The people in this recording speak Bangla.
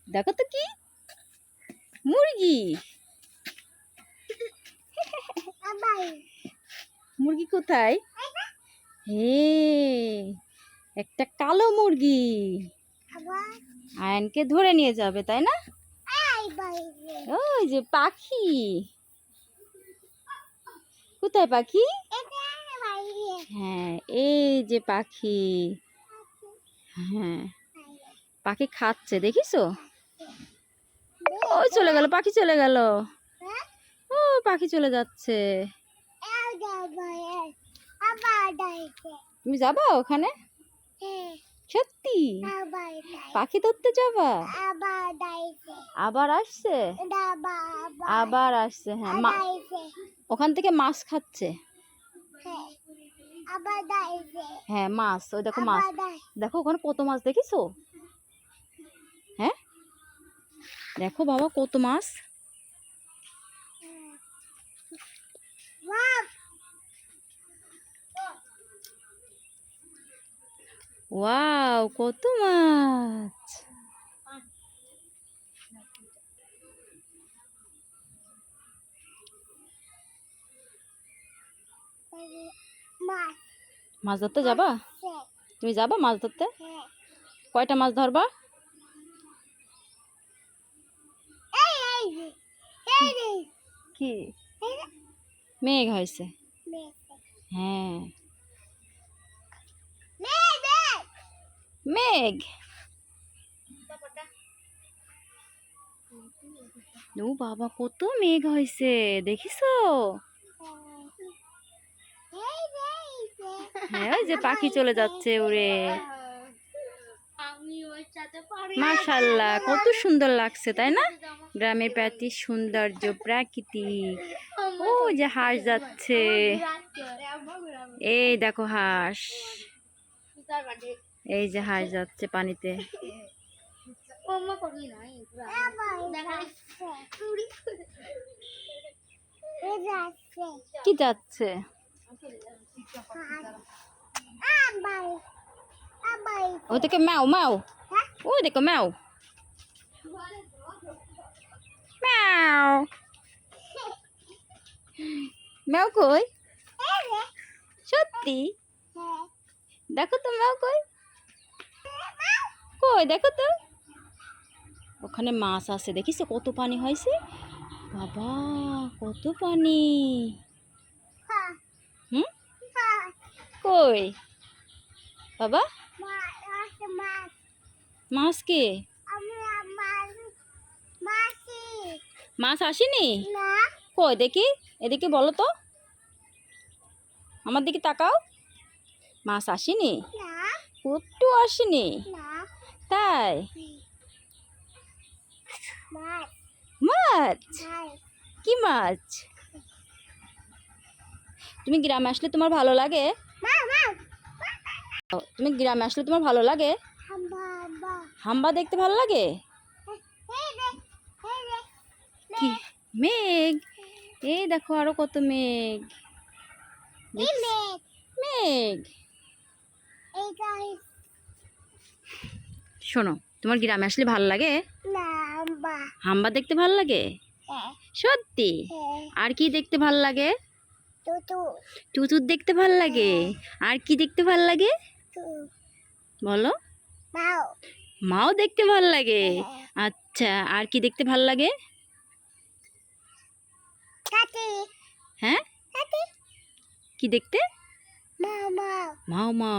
দেখো তো কি মুরগি। মুরগি কোথায়? হে, একটা কালো মুরগি। আয়নকে ধরে নিয়ে যাবে, তাই না? ওই যে পাখি। কোথায় পাখি? হ্যাঁ, এই যে পাখি। হ্যাঁ, পাখি খাচ্ছে, দেখিছো? ওই চলে গেল, পাখি চলে গেল। ও পাখি চলে যাচ্ছে। তুমি যাবা ওখানে? সত্যি? পাখি ধরতে যাবা? আবার আসছে? আবার আসছে। হ্যাঁ, ওখান থেকে মাছ খাচ্ছে। হ্যাঁ, মাছ। ওই দেখো মাছ, দেখো ওখানে কত মাছ, দেখিছো? হ্যাঁ, দেখো বাবা কত মাছ। ওয়াও, কত মাছ। মাছ ধরতে যাবা? তুমি যাবা মাছ ধরতে? কয়টা মাছ ধরবা? কি মেঘ হয়েছে? হ্যাঁ, মেঘ। ও বাবা, কত মেঘ হয়েছে, দেখিছো? হ্যাঁ, ওই যে পাখি চলে যাচ্ছে উড়ে। মাশাআল্লাহ, কত সুন্দর লাগছে, তাই না? গ্রামের প্রাকৃতিক সৌন্দর্য, প্রাকৃতিক। ও যে হাঁস যাচ্ছে, এই দেখো হাঁস। এই যে হাঁস যাচ্ছে পানিতে। কি যাচ্ছে? ওই দেখো ম্যাও ম্যাও, ওই দেখো ম্যাও ম্যাও। ম্যাও কই? সত্যি? দেখো তো ম্যাও কই? কই দেখো তো। ওখানে মাছ আছে, দেখিছো কত পানি হয়েছে? বাবা, কত পানি। হুম, কই বাবা? মাছ কে? মাছ আসেনি? কই দেখি, এদিকে বলো তো, আমার দিকে তাকাও। মাছ আসেনি? একটু আসেনি? তাই? মাছ? কি মাছ? তুমি গ্রামে আসলে তোমার ভালো লাগে? তুমি গ্রামে আসলে তোমার ভালো লাগে? হাম্বা দেখতে ভালো লাগে? কি মেঘ? এই দেখো আরো কত মেঘ। মেঘ। শোনো, তোমার গ্রামে আসলে ভালো লাগে? হাম্বা দেখতে ভালো লাগে? সত্যি? আর কি দেখতে ভালো লাগে? টুতুর দেখতে ভালো লাগে। আর কি দেখতে ভালো লাগে বলো? মাও দেখতে ভালো লাগে। আচ্ছা, আর কি দেখতে ভালো লাগে? হ্যাঁ, কি দেখতে? মাও মাও।